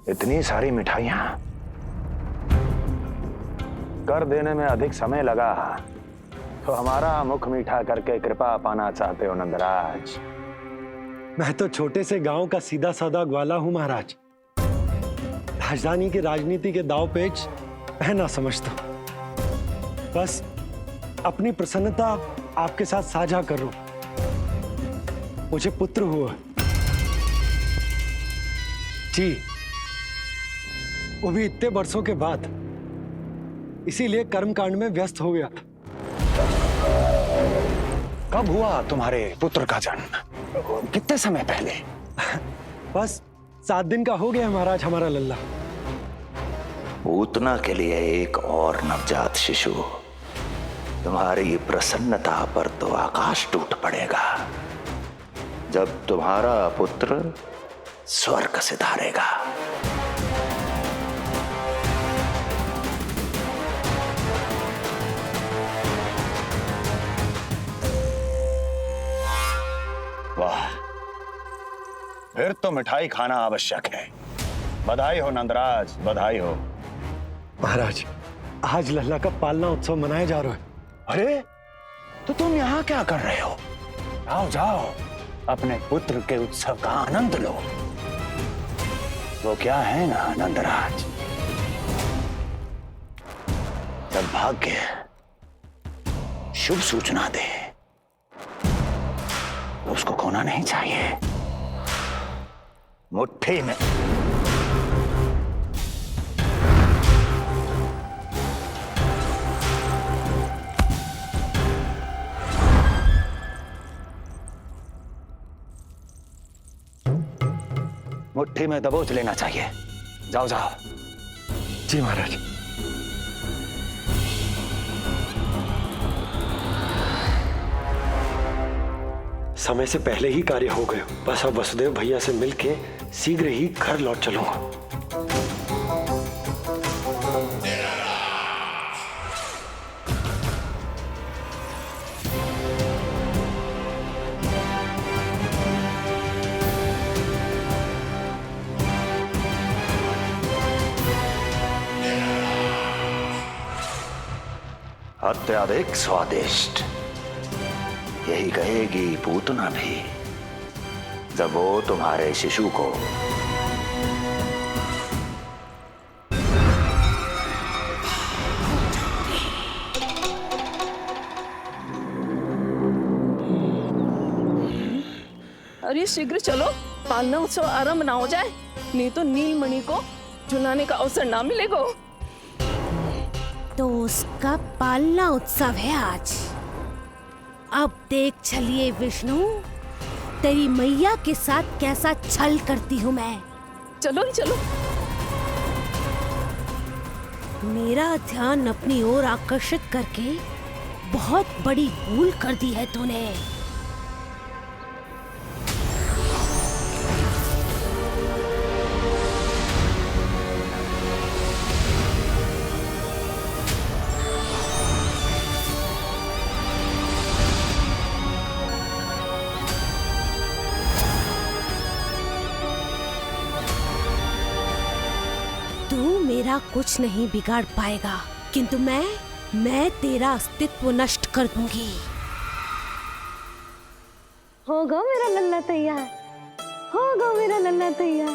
इतनी सारी मिठाइयां कर देने में अधिक समय लगा तो हमारा मुख मीठा करके कृपा पाना चाहते हो नंदराज? मैं तो छोटे से गांव का सीधा साधा ग्वाला हूं महाराज। राजधानी की राजनीति के दाव पेच मैं ना समझता। बस अपनी प्रसन्नता आपके साथ साझा कर रहा हूं। मुझे पुत्र हुआ जी, वो भी इतने वर्षों के बाद। इसीलिए कर्मकांड में व्यस्त हो गया। कब हुआ तुम्हारे पुत्र का जन्म? कितने समय पहले? बस 7 दिन का हो गया महाराज हमारा लल्ला। पूतना के लिए एक और नवजात शिशु, तुम्हारी प्रसन्नता पर तो आकाश टूट पड़ेगा जब तुम्हारा पुत्र स्वर्ग सिधारेगा। वाह, फिर तो मिठाई खाना आवश्यक है। बधाई हो नंदराज, बधाई हो। महाराज, आज लल्ला का पालना उत्सव मनाया जा रहा है। अरे, तो तुम यहाँ क्या कर रहे हो? जाओ जाओ, अपने पुत्र के उत्सव का आनंद लो। वो क्या है ना नंदराज, जब भाग्य शुभ सूचना दे तो उसको खोना नहीं चाहिए। मुट्ठी में मुट्ठी में दबोच लेना चाहिए। जाओ जाओ। जी महाराज। समय से पहले ही कार्य हो गए। बस अब वसुदेव भैया से मिलके शीघ्र ही घर लौट चलूंगा। अत्यधिक स्वादिष्ट, यही कहेगी पूतना भी जब वो तुम्हारे शिशु को अरे शीघ्र चलो, पालना उत्सव आरंभ ना हो जाए, नहीं तो नीलमणि को झुलाने का अवसर ना मिलेगा। तो उसका पालना उत्सव है आज। अब देख चलिए विष्णु, तेरी मैया के साथ कैसा छल करती हूँ मैं। चलो चलो। मेरा ध्यान अपनी ओर आकर्षित करके बहुत बड़ी भूल कर दी है तूने। तू मेरा कुछ नहीं बिगाड़ पाएगा, किंतु मैं तेरा अस्तित्व नष्ट कर दूंगी। होगा मेरा लल्ला तैयार, होगा मेरा लल्ला तैयार।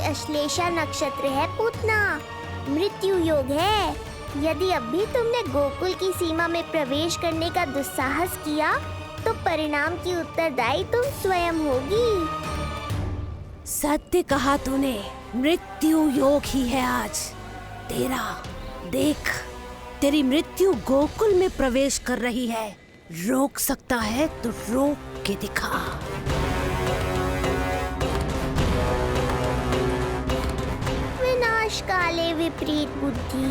अश्लेषा नक्षत्र है पूतना, मृत्यु योग है। यदि अब भी तुमने गोकुल की सीमा में प्रवेश करने का दुस्साहस किया तो परिणाम की उत्तरदायी तुम स्वयं होगी। सत्य कहा तूने, मृत्यु योग ही है आज तेरा। देख, तेरी मृत्यु गोकुल में प्रवेश कर रही है। रोक सकता है तो रोक के दिखा। विनाश काले विपरीत बुद्धि।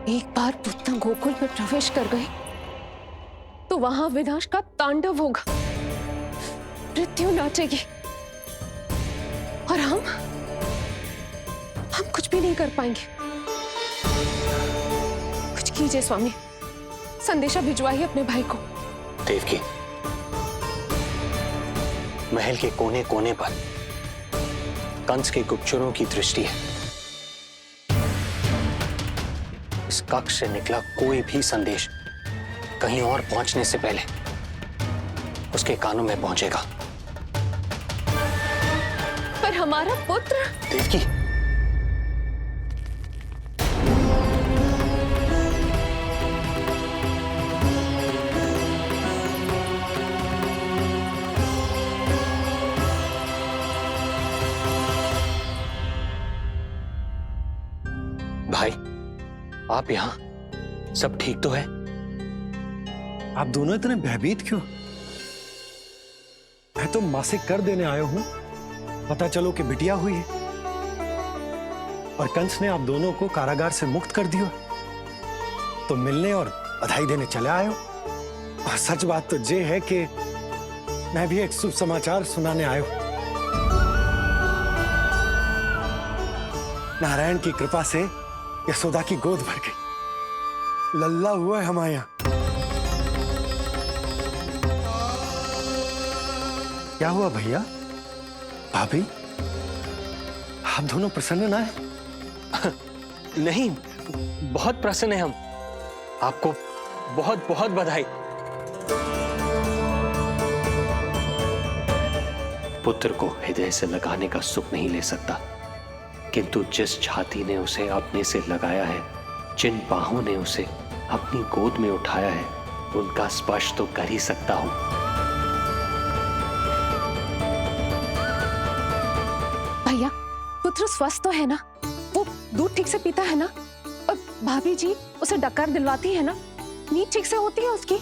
एक बार पुतना गोकुल में प्रवेश कर गए तो वहां विनाश का तांडव होगा, मृत्यु नाचेगी और हम कुछ भी नहीं कर पाएंगे। कुछ कीजिए स्वामी, संदेशा भिजवाइए अपने भाई को। देवकी, महल के कोने कोने पर कंस के गुप्तचरों की दृष्टि है। इस कक्ष से निकला कोई भी संदेश कहीं और पहुंचने से पहले उसके कानों में पहुंचेगा। पर हमारा पुत्र। देवकी, भाई, आप यहां सब ठीक तो है? आप दोनों इतने भयभीत क्यों? मैं तो मासिक कर देने आया हूं, पता चलो कि बिटिया हुई है और कंस ने आप दोनों को कारागार से मुक्त कर दिया, तो मिलने और बधाई देने चले आए हो। और सच बात तो ये है कि मैं भी एक शुभ समाचार सुनाने आया हूं। नारायण की कृपा से यशोदा की गोद भर गई, लल्ला हुआ है हमारे यहां। क्या हुआ भैया, भाभी, आप दोनों प्रसन्न ना है? नहीं, बहुत प्रसन्न है हम। आपको बहुत बहुत बधाई। पुत्र को हृदय से लगाने का सुख नहीं ले सकता, किंतु जिस छाती ने उसे अपने से लगाया है, जिन बाहों ने उसे अपनी गोद में उठाया है, उनका स्पर्श तो कर ही सकता हूं। भैया, पुत्र स्वस्थ तो है ना? वो दूध ठीक से पीता है ना? और भाभी जी उसे डकार दिलवाती है ना? नींद ठीक से होती है उसकी?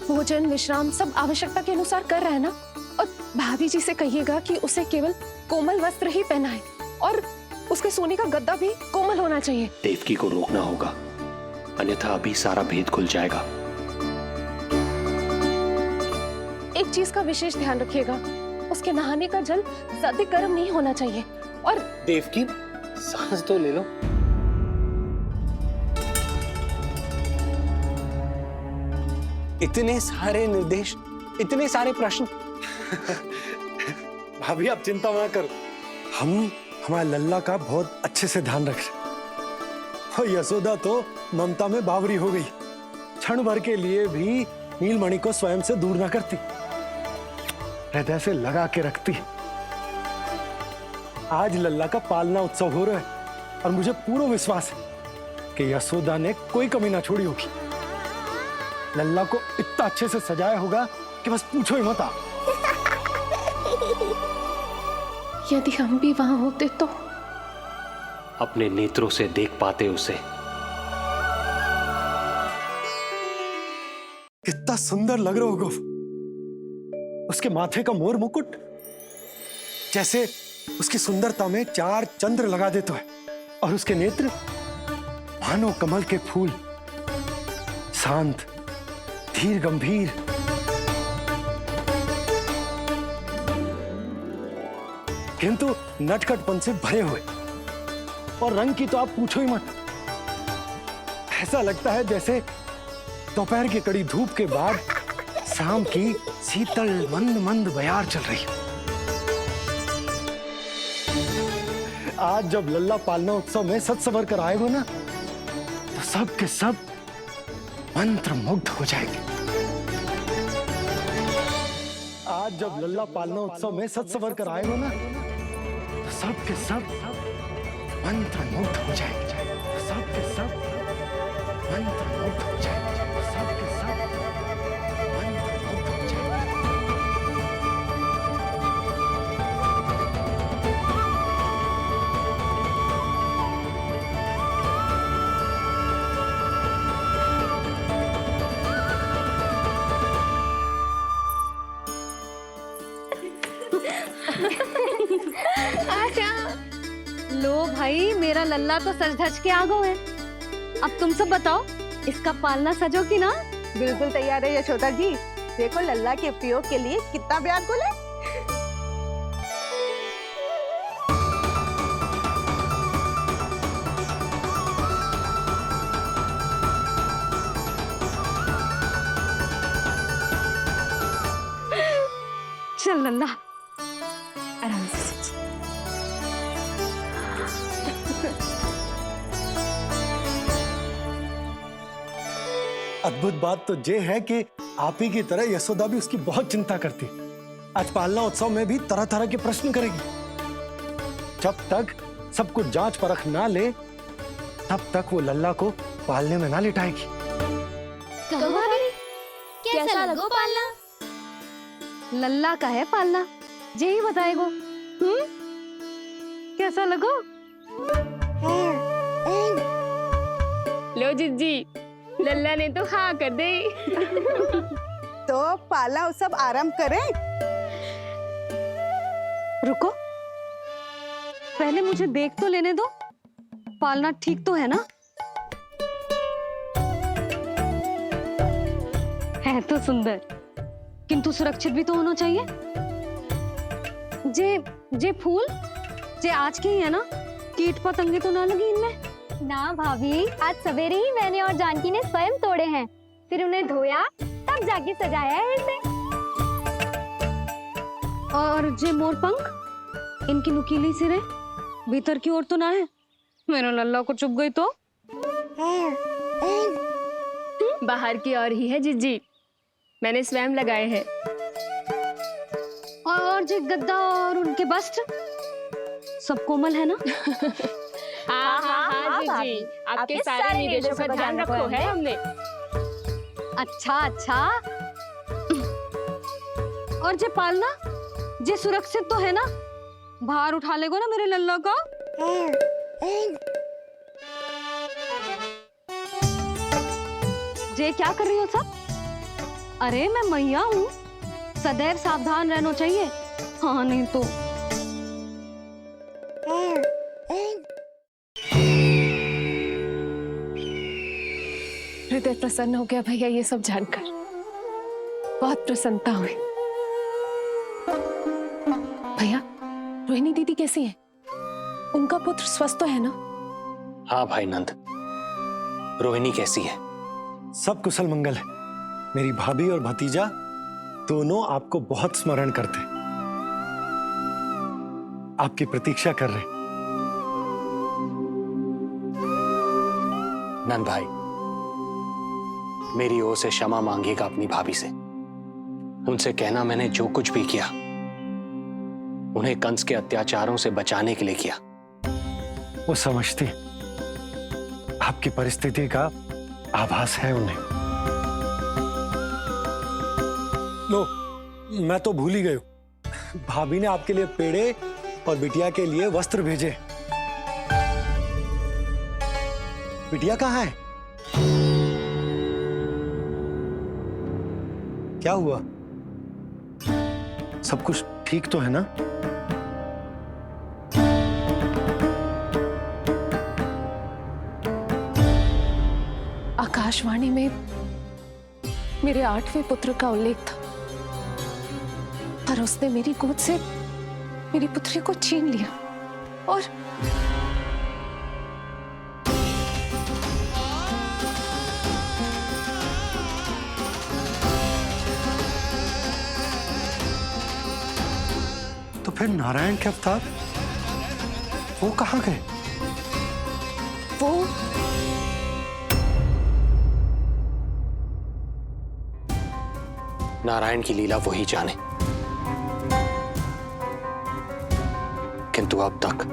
भोजन विश्राम सब आवश्यकता के अनुसार कर रहा है ना? और भाभी जी से कहिएगा कि उसे केवल कोमल वस्त्र ही पहनाए और उसके सोने का गद्दा भी कोमल होना चाहिए। देवकी को रोकना होगा, अन्यथा अभी सारा भेद खुल जाएगा। एक चीज का विशेष ध्यान रखिएगा, उसके नहाने का जल ज्यादा गर्म नहीं होना चाहिए। और देवकी, सांस तो ले लो। इतने सारे निर्देश, इतने सारे प्रश्न। भाभी आप चिंता ना करो, हम हमारे लल्ला का बहुत अच्छे से ध्यान रख रहे। और यशोदा तो ममता में बावरी हो गई, क्षण भर के लिए भी नीलमणि को स्वयं से दूर ना करती, हृदय से लगा के रखती। आज लल्ला का पालना उत्सव हो रहा है और मुझे पूरा विश्वास है कि यशोदा ने कोई कमी ना छोड़ी होगी। लल्ला को इतना अच्छे से सजाया होगा कि बस पूछो ही मत। यदि हम भी वहां होते तो अपने नेत्रों से देख पाते उसे। कितना सुंदर लग रहा होगा उसके माथे का मोर मुकुट, जैसे उसकी सुंदरता में 4 चंद्र लगा देता है। और उसके नेत्र मानो कमल के फूल, शांत, धीर गंभीर। किंतु नटखटपन से भरे हुए, और रंग की तो आप पूछो ही मत। ऐसा लगता है जैसे दोपहर की कड़ी धूप के बाद शाम की शीतल मंद मंद बयार चल रही है। आज जब लल्ला पालना उत्सव में सत सवर कर आएगा ना, तो सब के सब मंत्र मुग्ध हो जाएंगे। आज जब लल्ला पालना उत्सव में सत सवर कर आएगा ना, तो सब के सब मंत्र मुग्ध हो जाएंगे। सब के सब मंत्र मुग्ध हो जाएंगे। सब के सब मंत्र मुग्ध हो जाएंगे। आजा। लो भाई, मेरा लल्ला तो सज धज के आ गो है। अब तुम सब बताओ, इसका पालना सजो कि ना? बिल्कुल तैयार है यशोदा जी। देखो लल्ला के उपयोग के लिए कितना व्याकुल है। चल लल्ला, आराम से सच। अद्भुत बात तो ये है कि आप ही की तरह यशोदा भी उसकी बहुत चिंता करती। आज पालना उत्सव में भी तरह तरह के प्रश्न करेगी। जब तक सब कुछ जांच परख ना ले, तब तक वो लल्ला को पालने में ना लिटाएगी। कैसा लगो पालना? लल्ला का है पालना, जे ही बताएगो। कैसा लगो? लो जिज्जी, लल्ला ने तो हाँ कर दे। तो पालना उत्सव आरंभ करें। रुको, पहले मुझे देख तो लेने दो, पालना ठीक तो है ना? है तो सुंदर, किंतु सुरक्षित भी तो होना चाहिए। जे फूल जे आज के ही है ना, कीट पतंगे तो ना लगी इनमें? ना भाभी, आज सवेरे ही मैंने और जानकी ने स्वयं तोड़े हैं, फिर उन्हें धोया, तब जाके सजाया है इसे। और जे मोर पंख, इनकी नुकीली सिरे भीतर की ओर तो ना है? मेरा लल्ला को चुभ गई तो? बाहर की ओर ही है जिज्जी, मैंने स्वयं लगाए हैं। और जे गद्दा और उनके वस्त्र सब कोमल है ना? हाँ जिज्जी, आपके सारे निर्देशों का ध्यान रखो है हमने। अच्छा। और जे पालना, जे सुरक्षित तो है ना? बाहर उठा लेगो ना मेरे लल्ला को? जे क्या कर रही हो सब? अरे मैं मैया हूँ, सदैव सावधान रहना चाहिए। हाँ नहीं तो। हृदय प्रसन्न हो गया भैया ये सब जानकर, बहुत प्रसन्नता हुई। भैया, रोहिणी दीदी कैसी है? उनका पुत्र स्वस्थ तो है ना? हाँ भाई नंद, रोहिणी कैसी है? सब कुशल मंगल है। मेरी भाभी और भतीजा दोनों आपको बहुत स्मरण करते, आपकी प्रतीक्षा कर रहे। नंद भाई, मेरी ओर से क्षमा मांगिएगा अपनी भाभी से। उनसे कहना मैंने जो कुछ भी किया, उन्हें कंस के अत्याचारों से बचाने के लिए किया। वो समझती, आपकी परिस्थिति का आभास है उन्हें। लो, मैं तो भूल ही गई हूं। भाभी ने आपके लिए पेड़े और बिटिया के लिए वस्त्र भेजे। बिटिया कहाँ है? क्या हुआ? सब कुछ ठीक तो है ना? आकाशवाणी में मेरे 8वें पुत्र का उल्लेख था, पर उसने मेरी गोद से मेरी पुत्री को छीन लिया और तो फिर नारायण के अवतार वो कहाँ गए? वो नारायण की लीला वही जाने, किंतु अब तक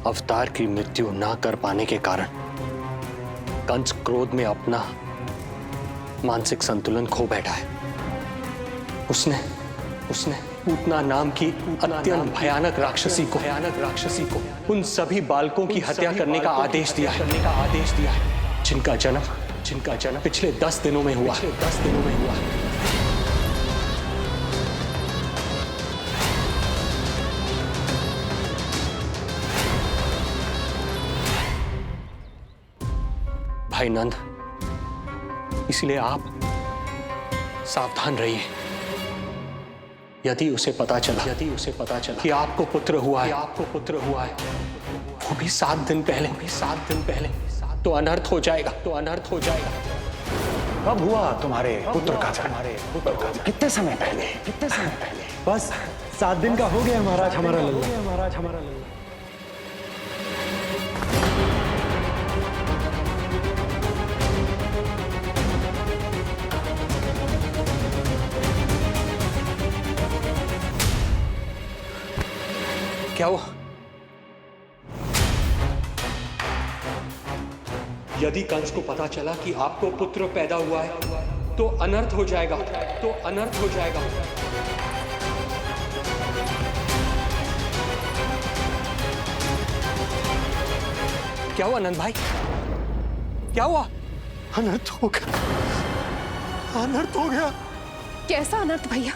अवतार की मृत्यु ना कर पाने के कारण कंस क्रोध में अपना मानसिक संतुलन खो बैठा है। उसने पूतना नाम की अत्यंत भयानक राक्षसी को उन सभी बालकों की हत्या करने का आदेश दिया है, जिनका जन्म पिछले 10 दिनों में हुआ। भाई नंद, इसलिए आप सावधान रहिए। यदि उसे पता चला कि आपको पुत्र हुआ है, वो भी 7 दिन पहले, तो अनर्थ हो जाएगा। कब हुआ तुम्हारे पुत्र का जन्म? कितने समय पहले? बस 7 दिन का हो गया महाराज हमारा लल्ला। क्या हुआ? यदि कंस को पता चला कि आपको पुत्र पैदा हुआ है तो अनर्थ हो जाएगा। क्या हुआ नंद भाई? क्या हुआ? अनर्थ हो गया। कैसा अनर्थ भैया?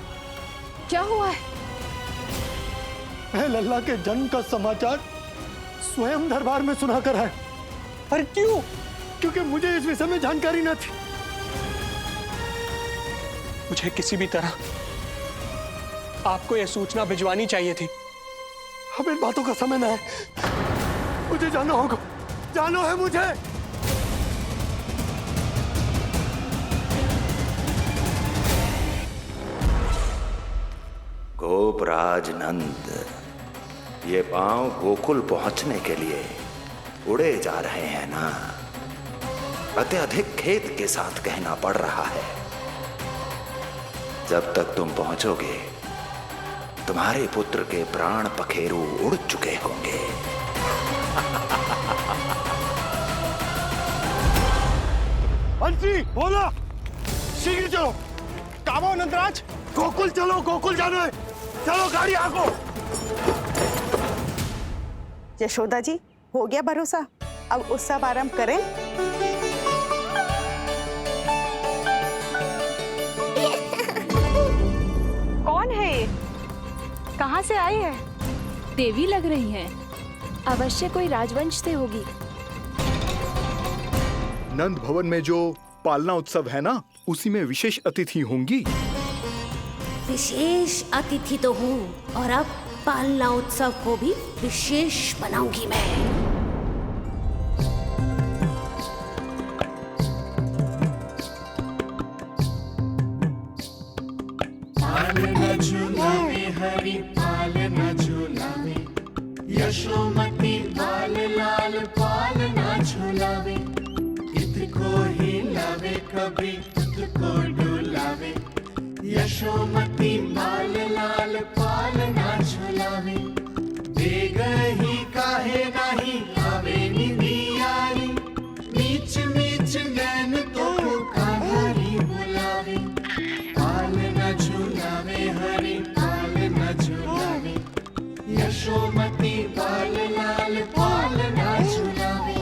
क्या हुआ है? मैं लल्ला के जन्म का समाचार स्वयं दरबार में सुनाकर आया। पर क्यों? क्योंकि मुझे इस विषय में जानकारी न थी। मुझे किसी भी तरह आपको यह सूचना भिजवानी चाहिए थी। अब इन बातों का समय न है, मुझे जाना होगा। जाना है मुझे। गोपराज नंद, ये पांव गोकुल पहुंचने के लिए उड़े जा रहे हैं ना? अत्यधिक खेद के साथ कहना पड़ रहा है, जब तक तुम पहुंचोगे तुम्हारे पुत्र के प्राण पखेरु उड़ चुके होंगे। बंसी बोला, शीघ्र चलो। काबो नंदराज, गोकुल चलो, गोकुल जाना है। चलो गाड़ी आगो। यशोदा जी, हो गया भरोसा, अब उत्सव आरंभ करें। कौन है ये? कहाँ से आई है? देवी लग रही है, अवश्य कोई राजवंश से होगी। नंद भवन में जो पालना उत्सव है ना, उसी में विशेष अतिथि होंगी। विशेष अतिथि तो हूँ, और अब पालना उत्सव को भी विशेष बनाऊंगी मैं। पालना झूलावे हरि पालना झूलावे, यशोमती बाल लाल पालना झूलावे। इतको हिलावे कभी तुझको डुलावे, यशोमती बाल लाल पालना झूलावे। देग ही काहे नाही आवे निदियारी, मीच मीच नैन तो कान्हारी बुलावे। पालना झूलावे हरि पालना झूलावे, यशोमती बाल लाल पालना झूलावे।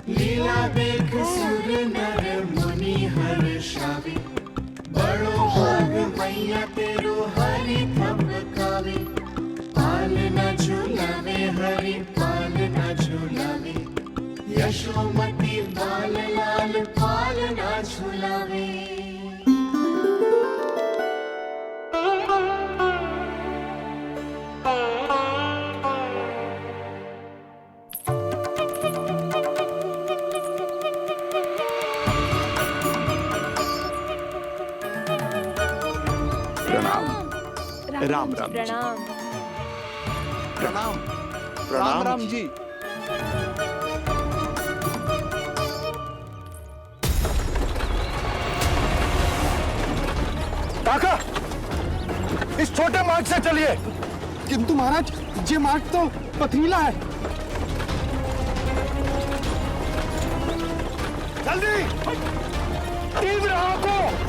लीला देख सुर नर मुनि हर्षावे, बड़ो भाग मैया तेरो हरि थपकावे। पालना झूलावे हरि पालना झूलावे, यशोमती बाल लाल पालना झूलावे। राम राम प्रणाम। प्रणाम राम जी। काका, इस छोटे मार्ग से चलिए। किंतु महाराज, ये मार्ग तो पथरीला है। जल्दी तीव्र आंखों।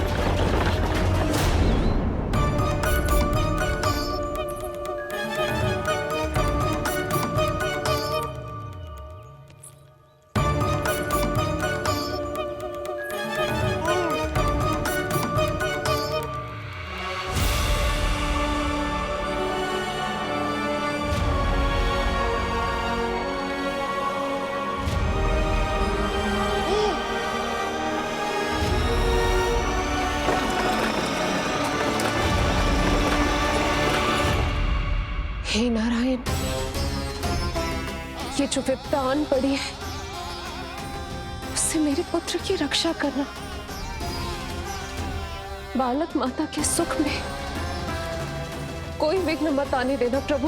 जो विप्राण पड़ी है उससे मेरे पुत्र की रक्षा करना, बालक माता के सुख में कोई विघ्न मत आने देना प्रभु,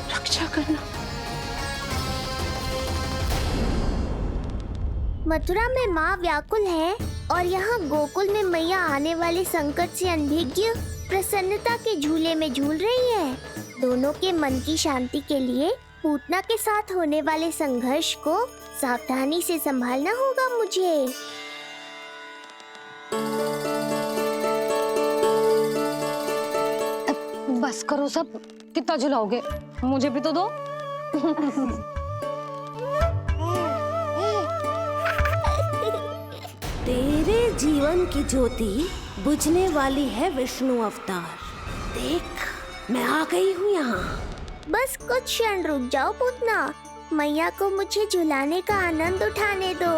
रक्षा करना। मथुरा में माँ व्याकुल है और यहाँ गोकुल में मैया आने वाले संकट से अनभिज्ञ प्रसन्नता के झूले में झूल रही है। दोनों के मन की शांति के लिए पूतना के साथ होने वाले संघर्ष को सावधानी से संभालना होगा मुझे। बस करो सब, कितना झुलाओगे, मुझे भी तो दो। तेरे जीवन की ज्योति बुझने वाली है विष्णु अवतार। देख, मैं आ गई हूँ यहाँ। बस कुछ क्षण रुक जाओ पूतना, मैया को मुझे झुलाने का आनंद उठाने दो।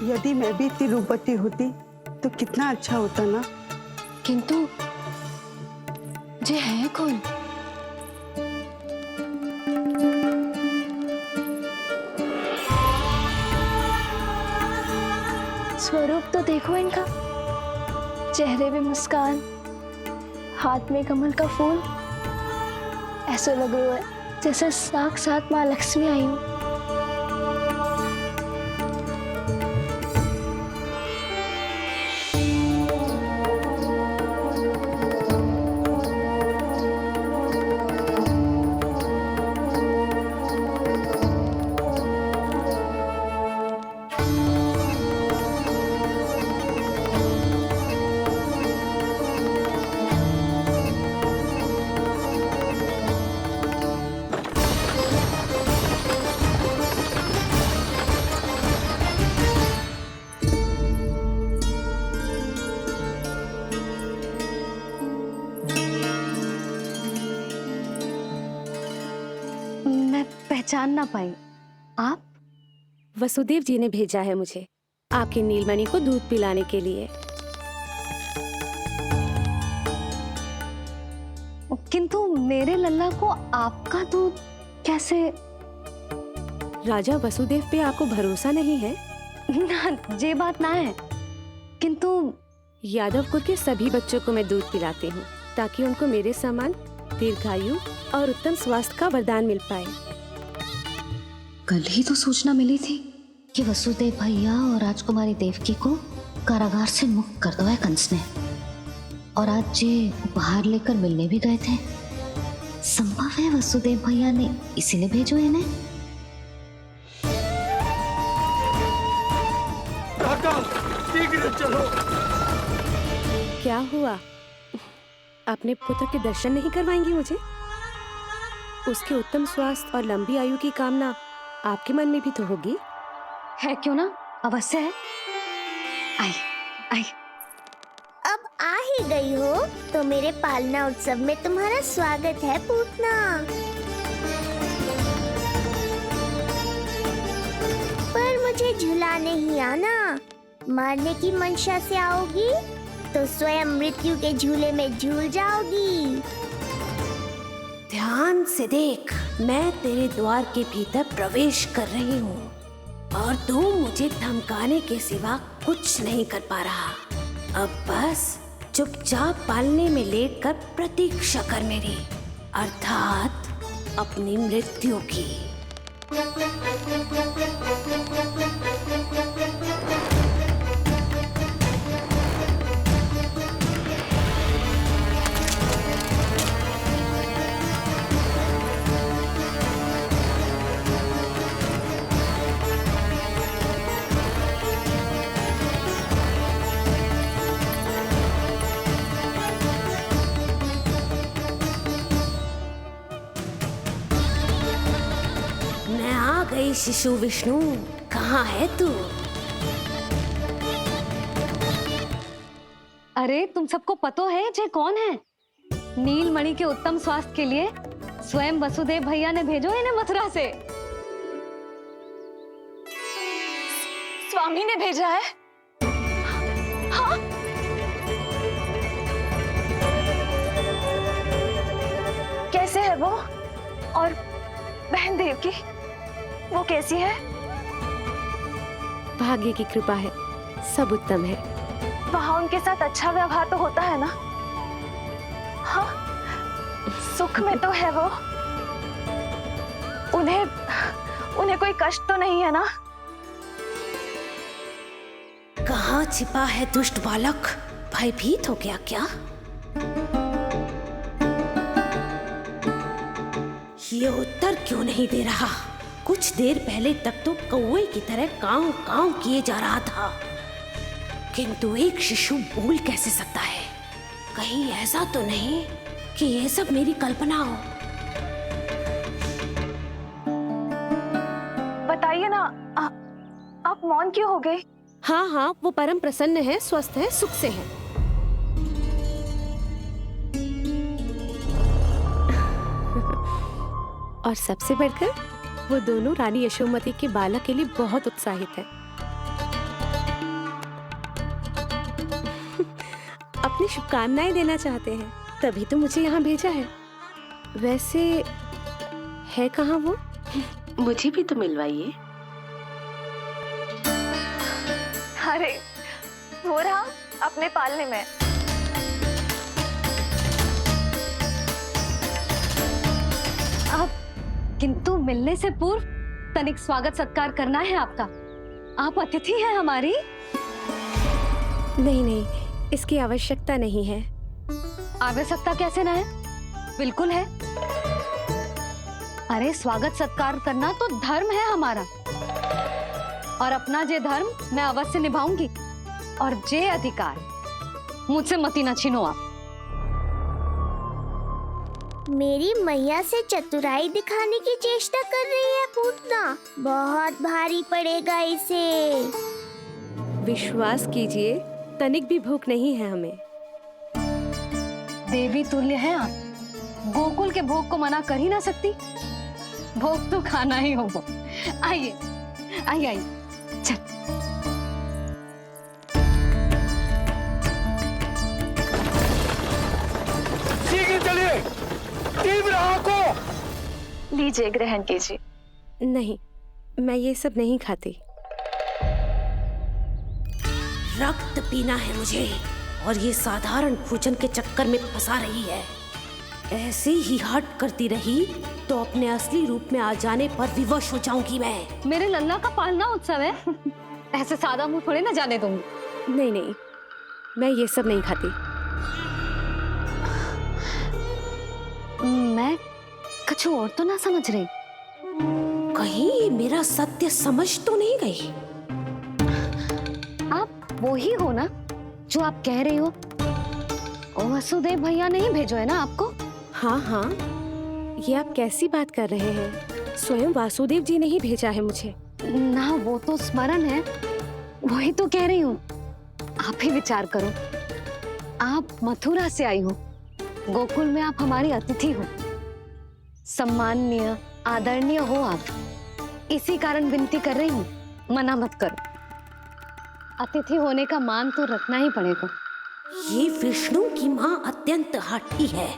यदि मैं भी इतनी रूपवती होती तो कितना अच्छा होता ना। किंतु जे है कौन? स्वरूप तो देखो इनका, चेहरे में मुस्कान, हाथ में कमल का फूल। ऐसा लग रहा है जैसे साक्षात माँ लक्ष्मी आई हूँ। पहचान ना पाई। आप? वसुदेव जी ने भेजा है मुझे आपकी नीलमणि को दूध पिलाने के लिए। किंतु मेरे लल्ला को आपका दूध कैसे? राजा वसुदेव पे आपको भरोसा नहीं है? ना, ये बात ना है, किंतु यादव कुल के सभी बच्चों को मैं दूध पिलाती हूँ ताकि उनको मेरे समान दीर्घायु और उत्तम स्वास्थ्य का वरदान मिल पाए। कल ही तो सूचना मिली थी कि वसुदेव भैया और राजकुमारी देवकी को कारागार से मुक्त कर दो है कंस ने, और आज ये उपहार लेकर मिलने भी गए थे। संभव है वसुदेव भैया ने इसीलिए भेजो इन्हें। शीघ्र चलो। क्या हुआ? अपने पुत्र के दर्शन नहीं करवाएंगी मुझे? उसके उत्तम स्वास्थ्य और लंबी आयु की कामना आपके मन में भी तो होगी। है क्यों ना, अवश्य है। आई आई। अब आ ही गई हो तो मेरे पालना उत्सव में तुम्हारा स्वागत है पूतना। पर मुझे झुलाने ही आना, मारने की मंशा से आओगी तो स्वयं मृत्यु के झूले में झूल जाओगी। ध्यान से देख, मैं तेरे द्वार के भीतर प्रवेश कर रही हूँ और तू मुझे धमकाने के सिवा कुछ नहीं कर पा रहा। अब बस चुपचाप पालने में लेटकर प्रतीक्षा कर मेरी। अर्थात अपनी मृत्यु की। मैं आ गई शिशु विष्णु, कहाँ है तू? अरे तुम सबको पतो है जे कौन है? नीलमणि के उत्तम स्वास्थ्य के लिए स्वयं वसुदेव भैया ने भेजो इन्हें मथुरा से। स्वामी ने भेजा है? हाँ? कैसे है वो? और बहन देवकी, वो कैसी है? भाग्य की कृपा है, सब उत्तम है। वहाँ उनके साथ अच्छा व्यवहार तो होता है ना? हाँ, सुख में तो है वो। उन्हें कोई कष्ट तो नहीं है ना? कहाँ छिपा है दुष्ट बालक? भयभीत हो गया क्या? ये उत्तर क्यों नहीं दे रहा? कुछ देर पहले तक तो कौवे की तरह कांव कांव किए जा रहा था, किंतु एक शिशु बोल कैसे सकता है? कहीं ऐसा तो नहीं कि ये सब मेरी कल्पना हो? बताइए ना, आप मौन क्यों हो गए? हाँ हाँ, वो परम प्रसन्न है, स्वस्थ है, सुख से है। और सबसे बढ़कर वो दोनों रानी यशोमती के बालक के लिए बहुत उत्साहित है। अपनी शुभकामनाएं देना चाहते हैं, तभी तो मुझे यहाँ भेजा है। वैसे है कहाँ वो? मुझे भी तो मिलवाइए। अरे वो रहा अपने पालने में। किंतु मिलने से पूर्व तनिक स्वागत सत्कार करना है आपका। आप अतिथि हैं हमारी। नहीं नहीं, इसकी आवश्यकता नहीं है। आवश्यकता कैसे ना है? बिल्कुल है। अरे स्वागत सत्कार करना तो धर्म है हमारा, और अपना जे धर्म मैं अवश्य निभाऊंगी, और जे अधिकार मुझसे मती ना छीनो आप। मेरी मैया से चतुराई दिखाने की चेष्टा कर रही है पूतना। बहुत भारी पड़ेगा इसे। विश्वास कीजिए, तनिक भी भूख नहीं है हमें। देवी तुल्य हैं आप, गोकुल के भोग को मना कर ही ना सकती। भोग तो खाना ही होगा। आइए आइए आइए, चल। चलिए, तीव्र आंखों। लीजिए, ग्रहण कीजिए। नहीं, मैं ये सब नहीं खाती। रक्त पीना है मुझे, और ये साधारण भोजन के चक्कर में फंसा रही है। ऐसे ही हट करती रही तो अपने असली रूप में आ जाने पर विवश हो जाऊंगी मैं। मेरे लल्ला का पालना उत्सव है, ऐसे सादा मुंह थोड़े ना जाने दूंगी। नहीं नहीं, मैं ये सब नहीं खाती। मैं कुछ और तो ना समझ रही। कहीं मेरा सत्य समझ तो नहीं गई? आप वो ही हो ना जो आप कह रही हो? ओ वसुदेव भैया नहीं भेजो है ना आपको? हाँ हाँ, ये आप कैसी बात कर रहे हैं? स्वयं वासुदेव जी ने ही भेजा है मुझे। ना वो तो स्मरण है, वही तो कह रही हूँ। आप ही विचार करो, आप मथुरा से आई हो, गोकुल में आप हमारी अतिथि हो, सम्माननीय आदरणीय हो आप। इसी कारण विनती कर रही हूँ, मना मत करो। अतिथि होने का मान तो रखना ही पड़ेगा। ये विष्णु की माँ अत्यंत हठी है।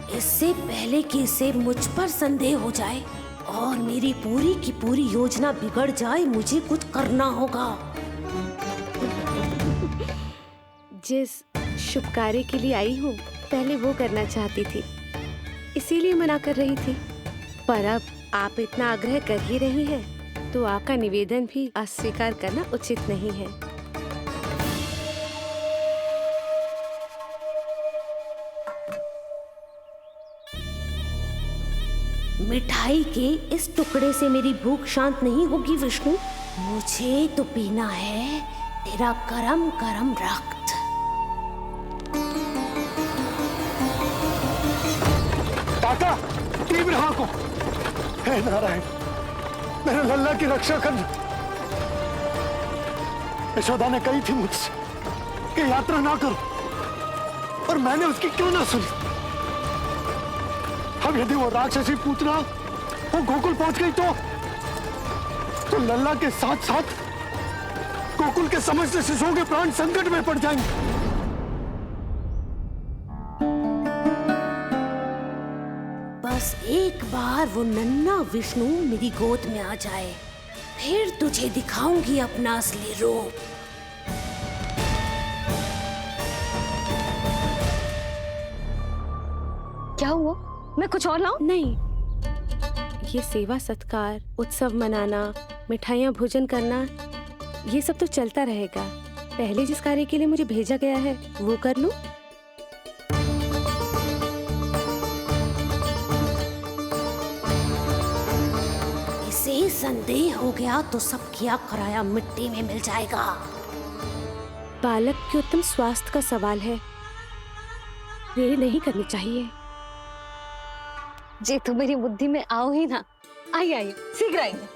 इससे पहले कि इसे मुझ पर संदेह हो जाए और मेरी पूरी की पूरी योजना बिगड़ जाए, मुझे कुछ करना होगा। जिस शुभ कार्य के लिए आई हूँ, पहले वो करना चाहती थी। इसीलिए मना कर रही थी। पर अब आप इतना आग्रह कर ही रही हैं, तो आपका निवेदन भी अस्वीकार करना उचित नहीं है। मिठाई के इस टुकड़े से मेरी भूख शांत नहीं होगी विष्णु। मुझे तो पीना है तेरा गरम गरम रक्त। काका, तीव्र हाँ को। हे नारायण, मेरे लल्ला की रक्षा करना। यशोदा ने कही थी मुझसे कि यात्रा ना करो, और मैंने उसकी क्यों ना सुनी। अब यदि वो राक्षसी पूतना वो गोकुल पहुंच गई तो लल्ला के साथ साथ गोकुल के समस्त शिशुओं के प्राण संकट में पड़ जाएंगे। बस एक बार वो नन्हा विष्णु मेरी गोद में आ जाए, फिर तुझे दिखाऊंगी अपना असली रूप। क्या हुआ? मैं कुछ और लाऊं? नहीं, ये सेवा सत्कार, उत्सव मनाना, मिठाइयाँ भोजन करना, ये सब तो चलता रहेगा। पहले जिस कार्य के लिए मुझे भेजा गया है वो कर लूं। इसे संदेह हो गया तो सब किया कराया मिट्टी में मिल जाएगा। बालक के उत्तम स्वास्थ्य का सवाल है, देरी नहीं करनी चाहिए। जे तो मेरी बुद्धि में आओ ही ना। आइए आइए, शीघ्र आइए,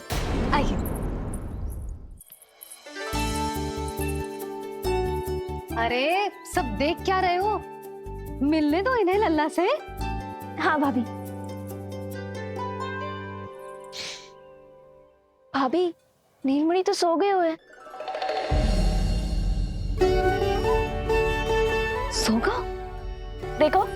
आइए। अरे सब देख क्या रहे हो? मिलने दो इन्हें लल्ला से। हाँ भाभी। भाभी, नीलमणि तो सो गए हुए। सो गो? देखो।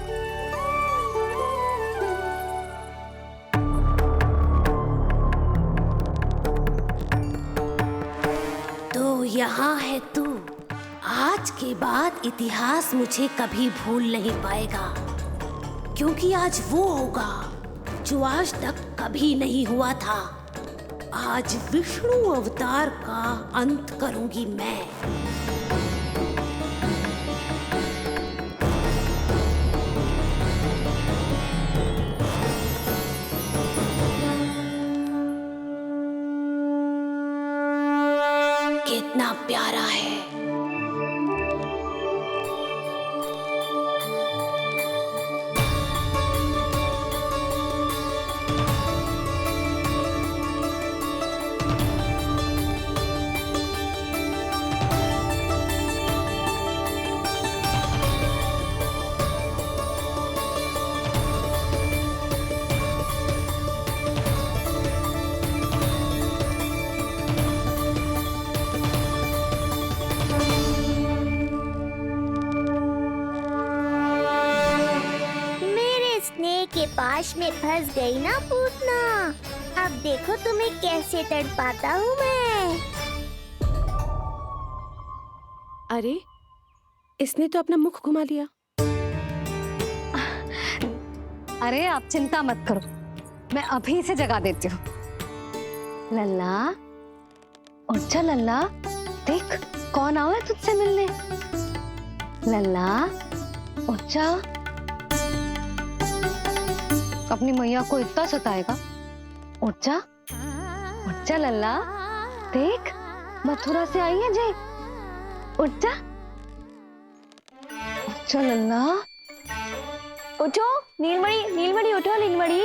यहाँ है तू। आज के बाद इतिहास मुझे कभी भूल नहीं पाएगा, क्योंकि आज वो होगा जो आज तक कभी नहीं हुआ था। आज विष्णु अवतार का अंत करूंगी मैं। कितना प्यारा है। के पास में फंस गई ना पूतना। अब देखो तुम्हें कैसे तड़पाता हूँ मैं। अरे, इसने तो अपना मुख घुमा लिया। अरे आप चिंता मत करो, मैं अभी इसे जगा देती हूँ। लल्ला, उठ जा लल्ला, देख कौन आया है तुझसे मिलने। लल्ला, उठ जा। अपनी मैया को इतना सताएगा? उठ जा लल्ला, देख मथुरा से आई है जय। उठ जा लल्ला। उठो नीलमणि, नीलमणि उठो नीलमणि।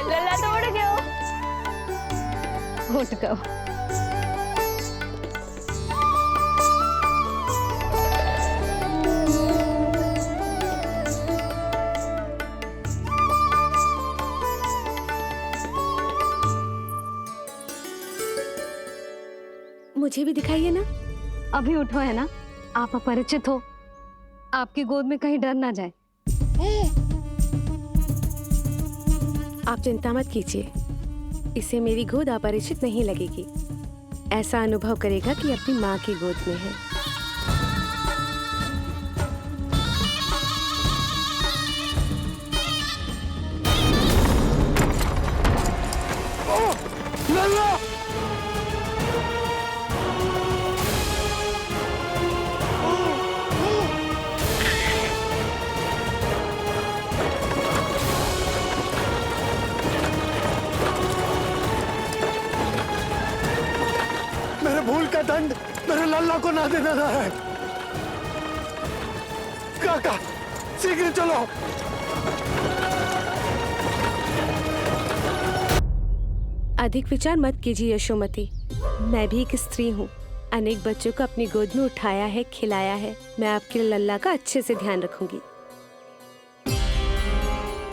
लल्ला तो उठ गयो। उठ गयो। मुझे भी दिखाइए ना। अभी उठो है ना, आप अपरिचित हो, आपकी गोद में कहीं डर ना जाए। आप चिंता मत कीजिए, इसे मेरी गोद अपरिचित नहीं लगेगी। ऐसा अनुभव करेगा कि अपनी माँ की गोद में है। लल्ला! मेरे भूल का दंड मेरे लल्ला को ना देना है। काका, शीघ्र चलो। अधिक विचार मत कीजिए यशोमती, मैं भी एक स्त्री हूँ। अनेक बच्चों को अपनी गोद में उठाया है, खिलाया है। मैं आपके लल्ला का अच्छे से ध्यान रखूंगी।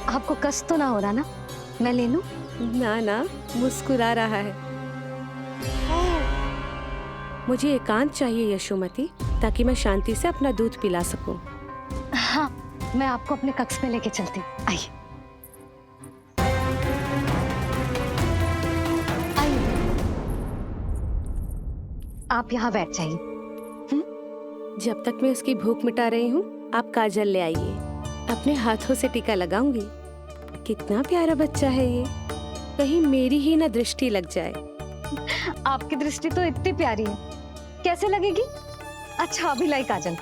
आपको कष्ट तो ना हो रहा ना? मैं ले लूं? ना ना, मुस्कुरा रहा है। मुझे एकांत चाहिए यशोमती, ताकि मैं शांति से अपना दूध पिला सकूं। हाँ, मैं आपको अपने कक्ष में लेके चलती हूँ। आइए। आप यहाँ बैठ जाइए। जब तक मैं उसकी भूख मिटा रही हूँ, आप काजल ले आइए। अपने हाथों से टीका लगाऊंगी। कितना प्यारा बच्चा है ये, कहीं मेरी ही ना दृष्टि लग जाए। आपकी दृष्टि तो इतनी प्यारी है, कैसे लगेगी? अच्छा, अभी लाई काजल।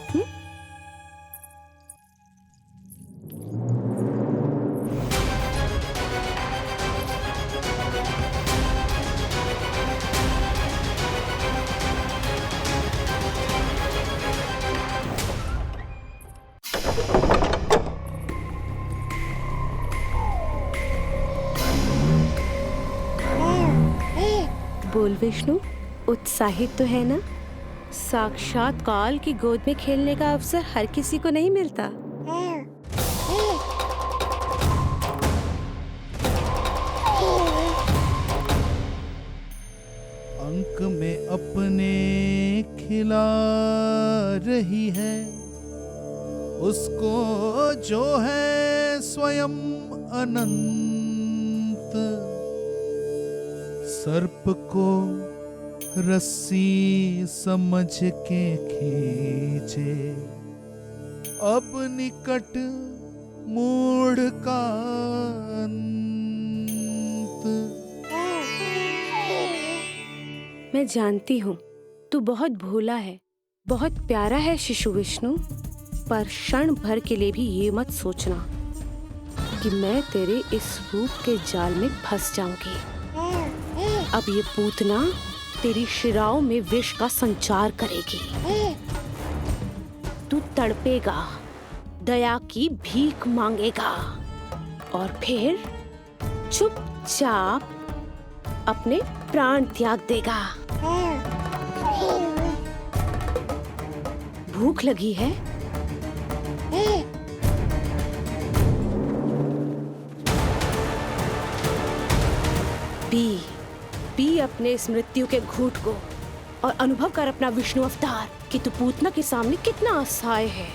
बोल विष्णु, उत्साहित तो है ना? साक्षात काल की गोद में खेलने का अवसर हर किसी को नहीं मिलता। अंक में अपने खिला रही है, उसको जो है स्वयं अनंत। सर्प को रस्सी समझ के खींचे, अब निकट मूढ़ का अंत। मैं जानती हूँ तू बहुत भोला है, बहुत प्यारा है शिशु विष्णु, पर क्षण भर के लिए भी ये मत सोचना कि मैं तेरे इस रूप के जाल में फंस जाऊंगी। अब ये पूतना तेरी शिराओं में विष का संचार करेगी। तू तड़पेगा, दया की भीख मांगेगा और फिर चुपचाप अपने प्राण त्याग देगा। भूख लगी है? पी अपने इस मृत्यु के घूंट को और अनुभव कर अपना विष्णु अवतार कि तू पूतना के सामने कितना असहाय है।